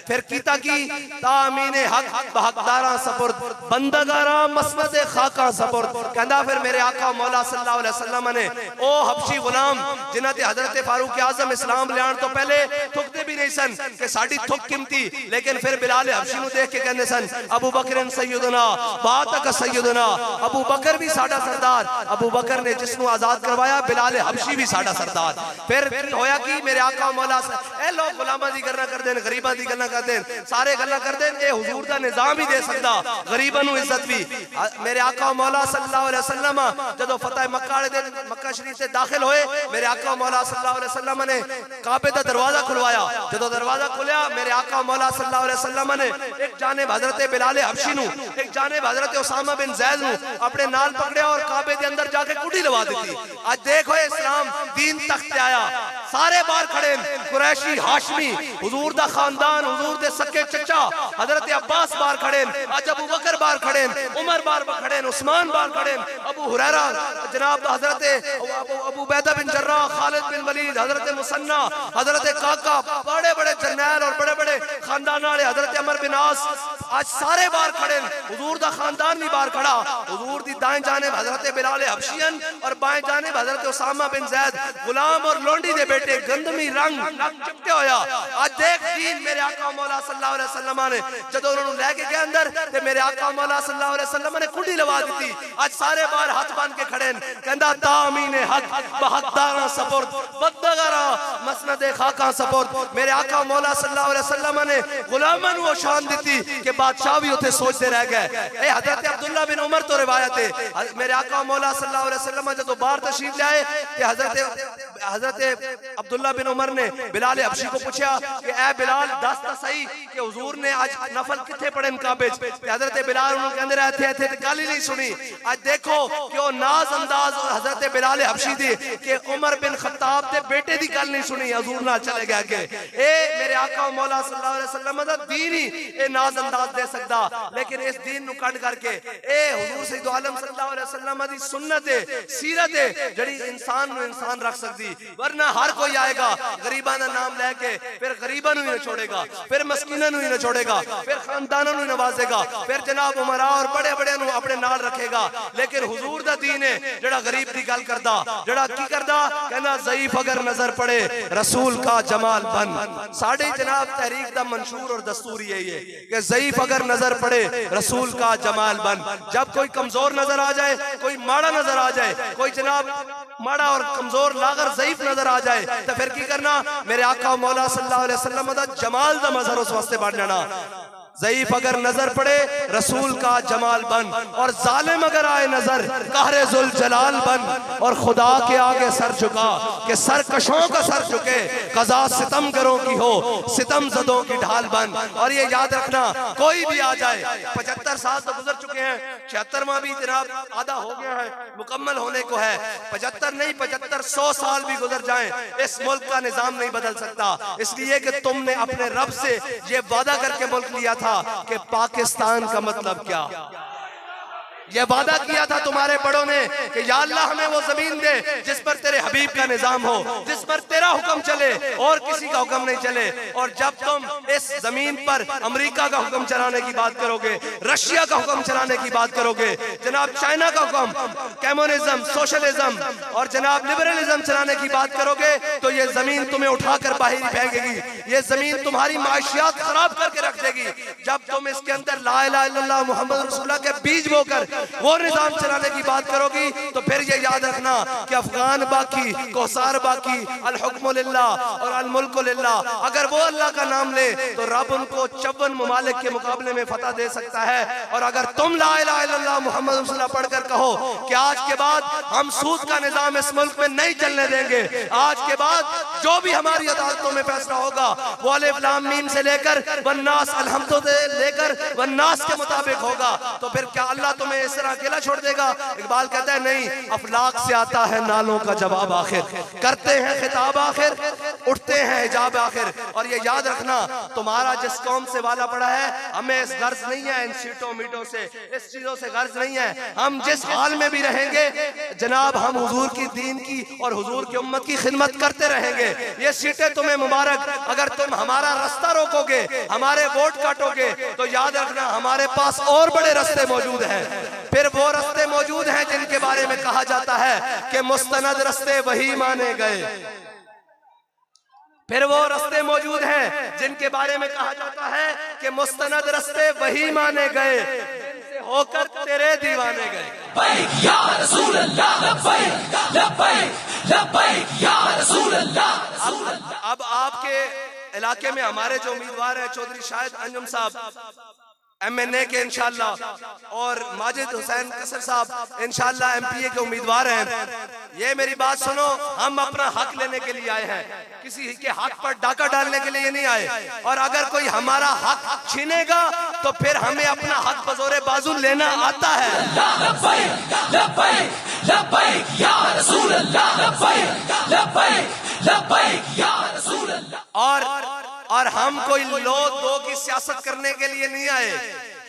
फिर कीता की तामीने हक बहकदारा सपुर्द बंदगारा मसनद खाका सपुर्द। कहंदा फिर मेरे आका मौला सल्लल्लाहु अलैहि वसल्लम ने ओ हबशी गुलाम जिन्हां ते हजरत फारूक आजम इस्लाम ले आने तो पहले थुकते भी नहीं सन कि साडी थुक कीमती, लेकिन फिर बिलाल हबशी नु देख के कहंदे सन अबू बकर सैयदना बात का सैयदना, अबू बकर भी साडा सरदार, अबू बकर ने जिसनु आजाद करवाया बिलाल हबशी भी साडा सरदार। फिर होया कि मेरे आका मौला ए लोग गुलामां दी गल्लां कर देन, गरीबां दी गल्लां कर देन, सारे गल्लां कर देन, ए हुजूर दा निजाम ही दे सकदा गरीबां नु इज्जत भी। मेरे आका मौला सल्लल्लाहु अलैहि वसल्लम जदों फतह मक्का वाले दिन मक्का शरीफ से दाखिल होए, मेरे आका मौला सल्लल्लाहु अलैहि वसल्लम ने काबे दा दरवाजा खुलवाया। जदों दरवाजा खुलिया मेरे आका मौला सल्लल्लाहु अलैहि वसल्लम ने एक जानिब हजरत बिलाल हबशी नु, एक जानिब हजरत उसामा बिन ज़ैद नु अपने नाल पकड़े और काबे के अंदर जाके कुड़ी लगा दी। आज देखो इस्लाम दीन तख्त आया, सारे बाहर खड़े कुरैशी हाशमी हुजूर दा खानदान, हुजूर दे सके चचा हजरत अब्बास बाहर खड़े, आज अबू बकर बाहर खड़े, उमर बाहर खड़े, उस्मान बाहर खड़े, अबू हुरैरा जनाब हजरत अबू बैदा बिन जर्राह, खालिद बिन वलीद, हजरत मुसन्ना, हजरत काका, बड़े बड़े जरनैल और बड़े बड़े खानदान वाले हजरत अमर बिन आस आज सारे बाहर खड़े, हुजूर दा खानदान भी बाहर खड़ा। हुजूर दी दाएं जानिब हजरत बिलाल हबशियन और बाएं जानिब हजरत उसामा बिन ज़ैद गुलाम और लोंडी दे बेटे गंदमी रंग चिपटे होया। आज देख दीन मेरे आका मौला सल्लल्लाहु अलैहि वसल्लम ने जदों उन्होंने लेके गए अंदर ते मेरे आका मौला सल्लल्लाहु अलैहि वसल्लम ने कुंडी लगा दी। आज सारे बाहर हाथ बांध के खड़े, कहंदा तामीने हक बहकदारा सपुर्द बदगारा मसनद खाका सपुर्द। मेरे आका मौला सल्लल्लाहु अलैहि वसल्लम ने गुलामां नु शान दी कि बादशाह भी उथे सोचते रह गए। ए हजरत अब्दुल्ला बिन उमर तो रिवायत है, मेरे आका मौला सल्लल्लाहु अलैहि वसल्लम जब बाहर तशरीफ ले आए कि हजरत अब्दुल्ला बिन उमर ने बिलाल हबशी को पूछा कि ए बिलाल दस ता सही कि हुजूर ने आज नफल किथे पढ़े काबे च। हजरत बिलाल उन्होंने कहंदे रहे थे गल ही नहीं सुनी। आज देखो कि वो नाज अंदाज हजरत बिलाल हबशी दी कि उमर बिन खत्ताब दे बेटे दी गल नहीं सुनी, हुजूर नाल चले गए के। ए मेरे आका मौला सल्लल्लाहु अलैहि वसल्लम दा दीन ही ए नाज अंदाज दे सकदा, लेकिन इस दीन नु कट करके ए हुजूर सैयद आलम सल्लल्लाहु अलैहि वसल्लम दी सुन्नत है, सीरत है जड़ी इंसान नु इंसान रख सकदी। वरना हर कोई आएगा गरीबां दा नाम लेके फिर गरीबां नु ही न छोड़ेगा, फिर मस्कीनां नु ही न छोड़ेगा, फिर खानदानां नु नवाजेगा, फिर जनाब उमरा और बड़े बड़े नु अपने नाल रखेगा। लेकिन हुजूर दा दीन है जड़ा गरीब दी गल करदा, जड़ा की करदा कहना ज़ईफ अगर नजर पड़े रसूल का जमाल बन। साडे जनाब तहरीक दा मंशूर और दस्तूर यही है कि ज़ईफ अगर नजर पड़े रसूल का जमाल बन। जब कोई कमजोर नजर आ जाए, कोई माड़ा नजर आ जाए, कोई जनाब माड़ा और कमजोर लागर ज़ईफ नजर आ जाए तो फिर की करना, मेरे आका मौला सल्लल्लाहु अलैहि वसल्लम दा जमाल दा मजहर उस वास्ते बढ़ जाना। ज़ईफ अगर नजर पड़े रसूल का जमाल बन, और जालिम अगर आए नजर कहरे जुल जलाल बन, और खुदा के आगे सर झुका कि सरकशों का सर झुके, कज़ा सितम करो की हो सितम जदों की ढाल बन। और ये याद रखना कोई भी आ जाए, 75 साल तो गुजर चुके हैं, 76वां भी जनाब आधा हो गया है, मुकम्मल होने को है। 75 नहीं 75 100 साल भी गुजर जाएं, इस मुल्क का निजाम नहीं बदल सकता। इसलिए कि तुमने अपने रब से ये वादा करके मुल्क लिया था कि पाकिस्तान का मतलब क्या, ये वादा किया था तुम्हारे बड़ों ने कि या अल्लाह हमें वो जमीन दे जिस पर तेरे हबीब का निजाम हो, जिस पर तेरा हुक्म चले और किसी का हुक्म नहीं चले। और जब तुम इस जमीन पर अमेरिका का हुक्म चलाने की बात करोगे, रशिया का हुक्म चलाने की बात करोगे, जनाब चाइना का हुक्म, कम्युनिज्म, सोशलिज्म और जनाब लिबरलिज्म चलाने की बात करोगे तो ये जमीन तुम्हें उठाकर बाहर फेंकेगी, ये जमीन तुम्हारी माशियात खराब करके रख देगी। जब तुम इसके अंदर ला इलाहा इल्लल्लाह मुहम्मद रसूलुल्लाह के बीज बोकर वो निजाम चलाने की बात करोगी तो फिर ये याद रखना कि अफगान बाकी, कौसार बाकी, अल हुक्मु लिल्लाह और अल मुल्कु लिल्लाह। अगर वो अल्लाह का नाम ले तो रब उनको 54 मुमालिक के मुकाबले में फतह दे सकता है। और अगर तुम ला इलाहा इल्लल्लाह मुहम्मद रसूलुल्लाह पढ़कर कहो कि आज के बाद हम सूद का निजाम इस मुल्क में नहीं चलने देंगे, आज के बाद जो भी हमारी अदालतों में फैसला होगा वो अलिफ लाम मीम से लेकर वन्नास अलहम्दु से लेकर वन्नास के मुताबिक होगा, तो फिर क्या अल्लाह तुम्हें इस तरह अकेला छोड़ देगा? इकबाल कहता है नहीं, अफलाक से आता है नालों का जवाब आखिर, करते हैं खिताब आखिर, उठते हैं हिजाब आखिर। और ये याद रखना तुम्हारा जिस कौम से वाला पड़ा है, हमें इस गर्ज नहीं है इन सीटों मीटों से, इस चीजों से गर्ज नहीं है। हम जिस हाल में भी रहेंगे जनाब हम हुजूर की दीन की और हुजूर की उम्मत की खिदमत करते रहेंगे। ये सीटें तुम्हें मुबारक। अगर तुम हमारा रास्ता रोकोगे, हमारे वोट काटोगे तो याद रखना हमारे पास और बड़े रास्ते मौजूद हैं। फिर वो रास्ते मौजूद हैं जिनके बारे में कहा जाता है कि मुस्तनद रास्ते वही माने गए। फिर वो रास्ते मौजूद हैं जिनके बारे में कहा जाता है कि मुस्तनद रास्ते वही माने गए जिनसे होकर तेरे दीवाने गए। लब्बैक या रसूल अल्लाह, लब्बैक लब्बैक लब्बैक या रसूल अल्लाह। अब आपके इलाके में हमारे जो उम्मीदवार हैं चौधरी शाहिद अंजुम साहब MNA के इंशाअल्लाह और माजिद हुसैन कसर साहब इंशाअल्लाह MPA के उम्मीदवार हैं। ये मेरी बात सुनो, हम अपना हक लेने के लिए आए हैं, किसी के हक पर डाका डालने के लिए नहीं आए। और अगर कोई हमारा हक छीनेगा तो फिर हमें अपना हक बजोरे बाजू लेना आता है। लब्बैक लब्बैक लब्बैक या रसूल अल्लाह, लब्बैक लब्बैक लब्बैक या रसूल अल्लाह। और हम कोई लो दो की सियासत करने के लिए नहीं आए,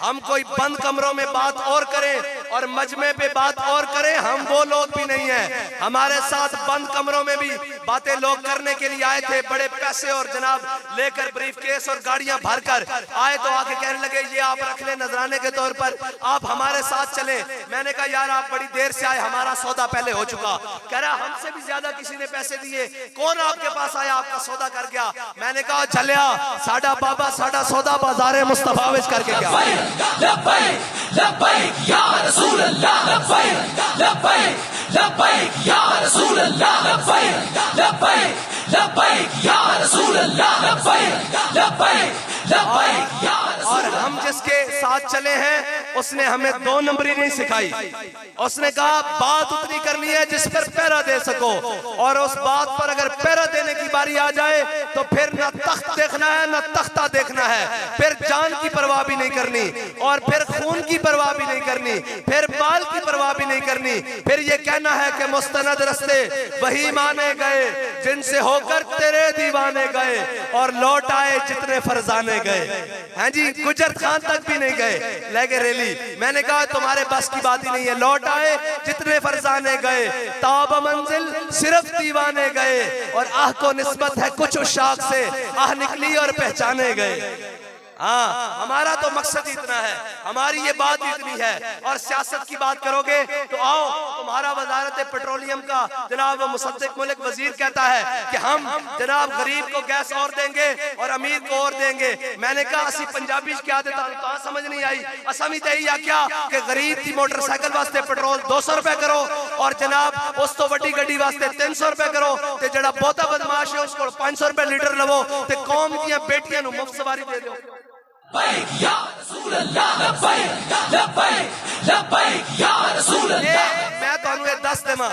हम कोई बंद कमरों में बात और करें और मजमे पे बात और करें, हम वो लोग भी नहीं हैं। हमारे साथ बंद कमरों में भी बातें लोग करने के लिए आए थे, बड़े पैसे और जनाब लेकर ब्रीफ केस और गाड़ियां भरकर आए तो आके कहने लगे ये आप रख ले नजराने के तौर पर, आप हमारे साथ चले। मैंने कहा यार आप बड़ी देर से आए, हमारा सौदा पहले हो चुका। कह रहा हमसे भी ज्यादा किसी ने पैसे दिए, कौन आपके पास आया आपका सौदा कर गया? मैंने कहा चलिया साडा बाबा साडा सौदा बाजारे मुस्तफा विच करके गया। लब्बैक लब्बैक या रसूल अल्लाह, लब्बैक लब्बैक लब्बैक या रसूल अल्लाह, लब्बैक लब्बैक लब्बैक या रसूल अल्लाह, लब्बैक लब्बैक लब्बैक या और हम जिसके साथ चले हैं उसने हमें 2 नंबरी नहीं सिखाई। उसने कहा बात उतनी करनी है जिस पर पैरा दे सको, और उस बात पर अगर पैरा देने की बारी आ जाए तो फिर न तख्त देखना है न तख्ता देखना है, फिर जान की परवाह भी नहीं करनी और फिर खून की परवाह भी नहीं करनी, फिर माल की परवाह भी नहीं करनी। फिर ये कहना है कि मुस्तनद रस्ते वही माने गए जिनसे होकर तेरे दीवाने गए और लौट आए जितने फरजाने गए। हाँ जी, गुजर खान तक भी नहीं गए लेके रैली। मैंने कहा तुम्हारे बस की बात ही नहीं है, लौट आए जितने फरजाने गए, ताब मंजिल सिर्फ दीवाने गए और आह को निस्बत है कुछ उस शाख से, आह निकली और पहचाने गए। हाँ, हमारा तो मकसद ही इतना है, हमारी ये बात इतनी है। और सियासत की बात करोगे तो आओ, तुम्हारा वजारत पेट्रोलियम का जनाब मुसद्दिक मलिक वजीर कहता है कि हम जनाब गरीब को गैस और देंगे और अमीर को और देंगे। मैंने कहा असी पंजाबी क्या देता तो समझ नहीं आई, असमी तो क्या कि गरीब की मोटरसाइकिल वास्ते पेट्रोल 200 रुपए करो और जनाब उस तो वड्डी गड्डी वास्ते 300 रुपए करो, ते जड़ा बहुता बदमाश है उसको 500 रुपए लीटर लवो, ते कौम दी बेटियां नूं मुफ्त सवारी दे दो। लब्बैक या रसूल अल्लाह, लब्बैक लब्बैक लब्बैक या रसूल अल्लाह। मैं तुहानू ये दस देवां,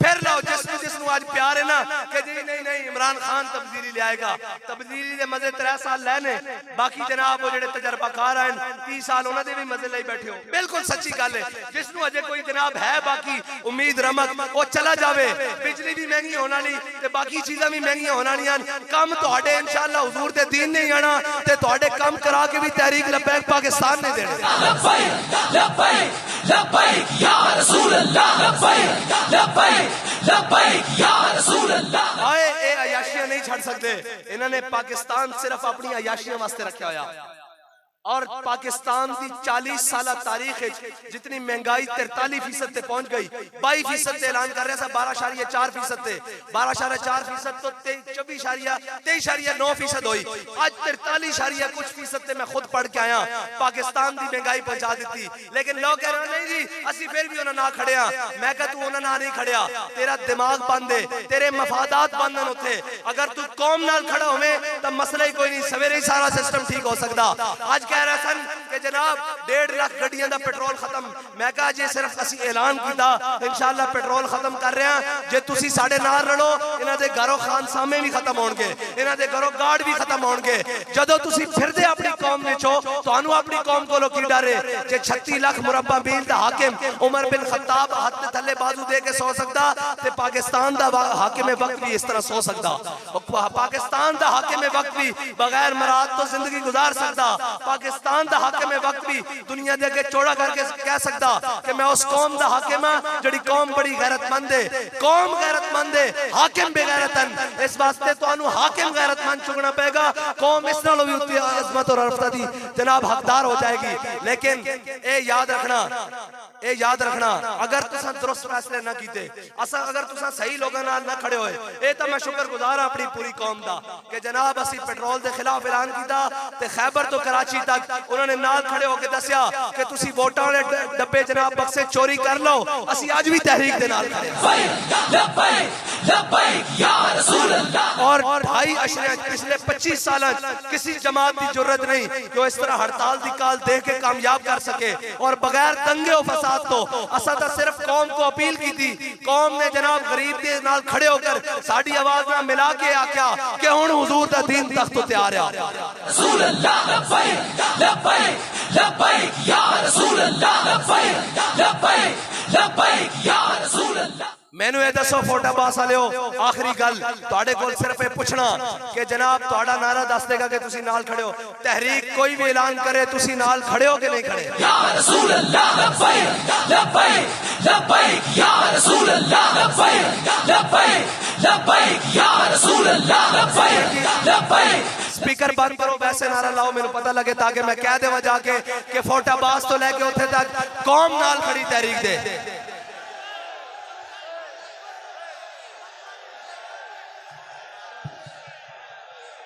फिर लाओ जिसनू आज प्यार है ना कि जी नहीं नहीं इमरान खान तब्दीली ले आएगा, तब्दीली दे मजे 3 साल लेने, बाकी जनाब वो जेडे तजर्बाकार आए 30 साल उन्हां दे भी मजे लई बैठे हो। बिल्कुल सच्ची गल है, जिसनू अजे कोई जनाब है बाकी उम्मीद रमक वो चला जावे। बिजली भी महंगी होने वाली ते बाकी चीज़ां भी महंगियां होने वालियां, कम तुहाडे इंशाअल्लाह हुजूर दे दीन नहीं आना ते तुहाडे कम करा के भी तहरीक लब्बैक पाकिस्तान नहीं देना। लब्बैक लब्बैक लब्बैक या रसूल अल्लाह लब्बैक लब्बैक लब्बैक या रसूल अल्लाह। आए ये अयाशियां नहीं छड़ सकते, इन्होंने पाकिस्तान सिर्फ अपनी अयाशियां वास्ते रखा होया। और पाकिस्तान की 40 साल तारीख जितनी महंगाई 43% से पहुंच गई, 22% से ऐलान कर रहे हैं 12.4% से 12.4% तो 24.23.9% हुई। आज 43 कुछ फीसद से मैं खुद पढ़ के आया। पाकिस्तान की महंगाई पहुंचा दी, लेकिन लोग कह रहे हैं नहीं जी असि फिर भी उन्होंने ना खड़िया। मैं कहा तू उन्होंने नहीं खड़िया, तेरा दिमाग बंद है, तेरे मफादात बंद होते। अगर तू कौम नाल खड़ा होवे तो मसला ही कोई नहीं, सवेरे ही सारा सिस्टम ठीक हो सकता। आज कह रहे सन कि जनाब 1.5 लाख गड्डियां दा पेट्रोल खत्म। मैं कहा जे सिर्फ असी ऐलान कीता इंशाअल्लाह पेट्रोल खत्म कर रहे हैं। जे तुसी साडे नाल रलो इन्हां दे घरों खानसामे भी खत्म होणगे, इन्हां दे घरों गार्ड भी खत्म होणगे। जदों तुसी फिरदे अपनी कौम विच हो तुहानू अपनी कौम कोलों की डर है। जे 36 लाख मुरब्बा मील दा हाकिम उमर बिन खत्ताब हाथ दे थल्ले बाजू दे के सो सकदा ते पाकिस्तान दा हाकिम वक्त भी इस तरह सो सकदा। पाकिस्तान दा हाकिम वक्त भी बगैर मराद तो जिंदगी गुजार सकदा। पाकिस्तान दा हाकिम वक्त भी दुनिया दे अगे चौड़ा करके कह सकदा कि मैं उस कौम दा हाकिम हां जिहड़ी कौम बड़ी गैरतमंद है। कौम गैरतमंद है, हाकिम बेगैरतन। इस वास्ते तुहानू हाकिम गैरतमंद चुनना पड़ेगा। कौम इस नालों भी उतनी अजमत और अरफता दी जनाब हकदार हो जाएगी। लेकिन ए याद रखना अगर तुसा दुरुस्त फैसले ना कीते, असा अगर तुसा सही लोगों नाल ना खड़े होए, ए तो मैं शुक्रगुजार अपनी पूरी कौम दा कि जनाब असी पेट्रोल के खिलाफ ऐलान कीता ते खैबर तो कराची तक उन्होंने नाल खड़े होकर दसिया कि तुसी वोटां वाले डब्बे जनाब बक्से चोरी कर लो। असी आज भी तहरीक दे नाल खड़े और 2.5 अशरे पिछले 25 साल किसी जमात की जरूरत नहीं कि इस तरह हड़ताल की काल देख के कामयाब कर सके और बगैर दंगे और फसाद तो असा तो सिर्फ कौम को अपील की थी। कौम ने जनाब गरीब के नाल खड़े होकर साड़ी आवाज में मिला के आख्या कि हुण हुजूर दा दीन तख्त तो तैयार है। रसूल अल्लाह लब्बैक लब्बैक लब्बैक या रसूल अल्लाह लब्बैक लब्बैक लब्बैक या रसूल अल्लाह। मैनू ये दसो फोटा पास वालिओ, आखिरी गल तुहाडे कोल सिर्फ ये पुछना कि जनाब तुहाडा नारा दस देगा कि तुसी नाल खड़े हो। तहरीक कोई भी ऐलान करे तुसी नाल खड़े हो कि नहीं खड़े? या रसूल अल्लाह लब्बैक लब्बैक लब्बैक या रसूल अल्लाह लब्बैक लब्बैक लब्बैक या रसूल अल्लाह लब्बैक लब्बैक। स्पीकर बंद करो, वैसे नारा लाओ मेनू पता लगे ताकि मैं कह देवा जाके कि फोटा पास तो लेके उथे तक कौम नाल खड़ी तहरीक दे।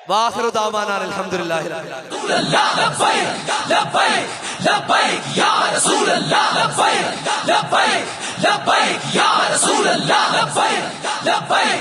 वाखिर दावाना अल्हम्दुलिल्लाह रब्बिल आलमीन। लब्बैक लब्बैक लब्बैक या रसूल अल्लाह लब्बैक लब्बैक लब्बैक या रसूल अल्लाह लब्बैक लब्बैक